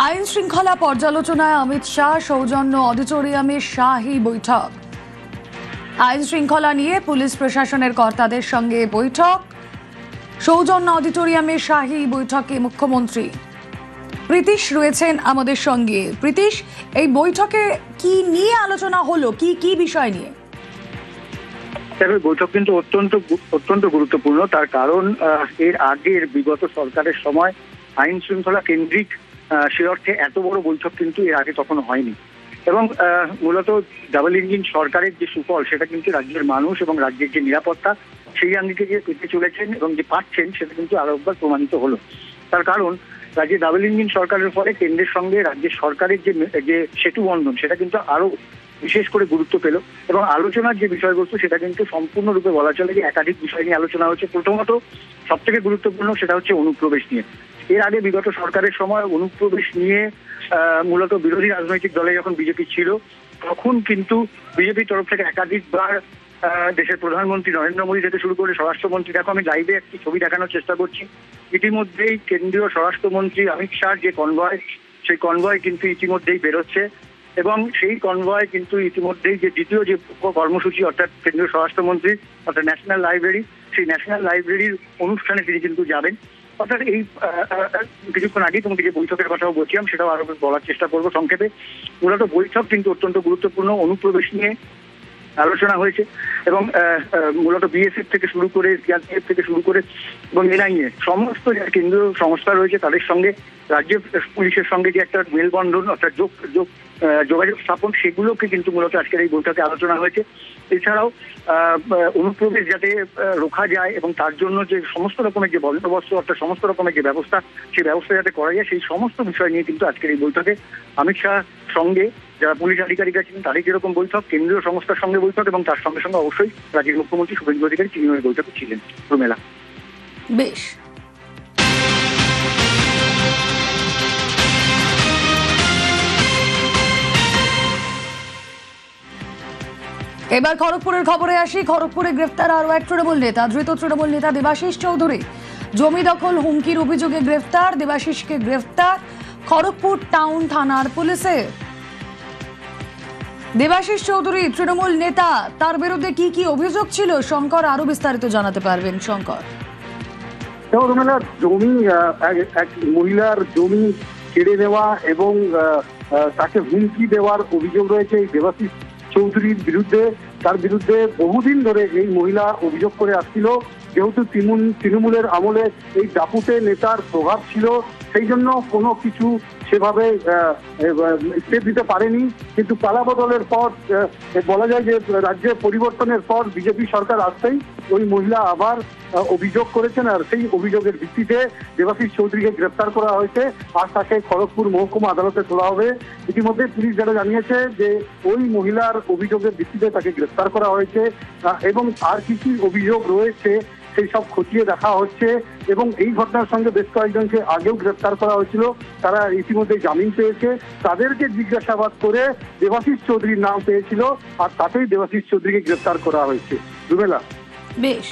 আইন শৃঙ্খলা পর্যালোচনায় অমিত শাহ সৌজন্য অডিটোরিয়ামে শাহী বৈঠক। আইন শৃঙ্খলা নিয়ে পুলিশ প্রশাসনের কর্তাদের সঙ্গে বৈঠক। সৌজন্য অডিটোরিয়ামে শাহী বৈঠকে মুখ্যমন্ত্রী প্রীতিশ রয়েছেন আমাদের সঙ্গে। প্রীতিশ, এই বৈঠকে কি নিয়ে আলোচনা হলো, কি বিষয় নিয়ে? বৈঠক কিন্তু অত্যন্ত গুরুত্বপূর্ণ। তার কারণ এর আগের বিগত সরকারের সময় আইন শৃঙ্খলা কেন্দ্রিক সে অর্থে এত বড় বৈঠক কিন্তু এর আগে কখনো হয়নি। এবং মূলত ডাবল ইঞ্জিন সরকারের যে সুফল সেটা কিন্তু রাজ্যের মানুষ এবং রাজ্যের যে নিরাপত্তা সেই আঙ্গিকে যে পেতে চলেছেন এবং যে পাচ্ছেন সেটা কিন্তু আরো একবার প্রমাণিত হলো। তার কারণ রাজ্যে ডাবল ইঞ্জিন সরকারের ফলে কেন্দ্রের সঙ্গে রাজ্যের সরকারের যে সেতু বন্ধন সেটা কিন্তু আরো বিশেষ করে গুরুত্ব পেল। এবং আলোচনার যে বিষয়বস্তু সেটা কিন্তু সম্পূর্ণরূপে বলা চলে যে একাধিক বিষয় নিয়ে আলোচনা হচ্ছে। প্রথমত সব থেকে গুরুত্বপূর্ণ সেটা হচ্ছে অনুপ্রবেশ নিয়ে। এর আগে বিগত সরকারের সময় অনুপ্রবেশ নিয়ে মূলত বিরোধী রাজনৈতিক দলে যখন বিজেপি ছিল তখন কিন্তু বিজেপির তরফ থেকে একাধিকবার দেশের প্রধানমন্ত্রী নরেন্দ্র মোদী থেকে শুরু করে স্বরাষ্ট্রমন্ত্রী, দেখো আমি লাইভে একটি ছবি দেখানোর চেষ্টা করছি, ইতিমধ্যেই কেন্দ্রীয় স্বরাষ্ট্রমন্ত্রী অমিত শাহর যে কনভয় সেই কনভয় কিন্তু ইতিমধ্যেই বেরোচ্ছে। এবং সেই কনভয় কিন্তু ইতিমধ্যেই যে দ্বিতীয় যে কর্মসূচি অর্থাৎ কেন্দ্রীয় স্বরাষ্ট্রমন্ত্রী অর্থাৎ ন্যাশনাল লাইব্রেরি, সেই ন্যাশনাল লাইব্রেরির অনুষ্ঠানে তিনি কিন্তু যাবেন। অর্থাৎ এই কিছুক্ষণ আগেই তোমাকে যে বৈঠকের কথাও বলছিলাম সেটাও আরো বলার চেষ্টা করবো সংক্ষেপে। মূলত বৈঠক কিন্তু অত্যন্ত গুরুত্বপূর্ণ। অনুপ্রবেশ নিয়ে আলোচনা হয়েছে এবং মূলত বিএসএফ থেকে শুরু করে সিআরপিএফ থেকে শুরু করে এবং এনআইএ সমস্ত যারা কেন্দ্রীয় সংস্থা রয়েছে তাদের সঙ্গে রাজ্য পুলিশের সঙ্গে যে একটা মেলবন্ধন অর্থাৎ যোগাযোগ স্থাপন সেগুলোকে কিন্তু মূলত আজকের এই বৈঠকে আলোচনা হয়েছে। এছাড়াও অনুপ্রবেশ যাতে রোখা যায় এবং তার জন্য যে সমস্ত রকমের যে বন্দোবস্ত অর্থাৎ সমস্ত রকমের যে ব্যবস্থা সেই ব্যবস্থা যাতে করা যায় সেই সমস্ত বিষয় নিয়ে কিন্তু আজকের এই বৈঠকে অমিত শাহ সঙ্গে যারা পুলিশ আধিকারিক আছেন তাদের যেরকম বৈঠক, কেন্দ্রীয় সংস্থার সঙ্গে বৈঠক এবং তার সঙ্গে সঙ্গে অবশ্যই রাজ্যের মুখ্যমন্ত্রী শুভেন্দু অধিকারী তিনি ওই বৈঠকে ছিলেন। রুমেলা, বেশ। এবার খড়গপুরের খবরে আসি। খড়গপুরে গ্রেফতার আরও এক তৃণমূল নেতা, ধৃত তৃণমূল নেতা দেবাশিস চৌধুরী। জমি দখল হুমকির অভিযোগে গ্রেফতার। দেবাশিসকে গ্রেফতার খড়গপুর টাউন থানার পুলিশে। দেবাশিস চৌধুরী তৃণমূল নেতা, তার বিরুদ্ধে কি অভিযোগ ছিল শঙ্কর আরো বিস্তারিত জানাতে পারবেন শঙ্কর? জমি এক মহিলার জমি কেড়ে নেওয়া এবং তাকে হুমকি দেওয়ার অভিযোগ রয়েছে এই দেবাশিস চৌধুরীর বিরুদ্ধে। তার বিরুদ্ধে বহুদিন ধরে এই মহিলা অভিযোগ করে আসছিল, যেহেতু তৃণমূলের আমলে এই দাপুটে নেতার প্রভাব ছিল সেই জন্য কোনো কিছু সেভাবে স্টেপ দিতে পারেনি। কিন্তু পালাবদলের পর বলা যায় যে রাজ্যে পরিবর্তনের পর বিজেপি সরকার আসতেই ওই মহিলা আবার অভিযোগ করেছেন আর সেই অভিযোগের ভিত্তিতে দেবাশিস চৌধুরীকে গ্রেফতার করা হয়েছে আর তাকে খড়গপুর মহকুমা আদালতে তোলা হবে। ইতিমধ্যে পুলিশ যারা জানিয়েছে যে ওই মহিলার অভিযোগের ভিত্তিতে তাকে গ্রেফতার করা হয়েছে এবং আর কি কি অভিযোগ রয়েছে সেই সব খতিয়ে দেখা হচ্ছে। এবং এই ঘটনার সঙ্গে বেশ কয়েকজনকে আগেও গ্রেফতার করা হয়েছিল, তারা ইতিমধ্যে জামিন পেয়েছে। তাদেরকে জিজ্ঞাসাবাদ করে দেবাশিস চৌধুরীর নাম পেয়েছিল আর তাতেই দেবাশিস চৌধুরীকে গ্রেফতার করা হয়েছে। রুমেলা, বেশ।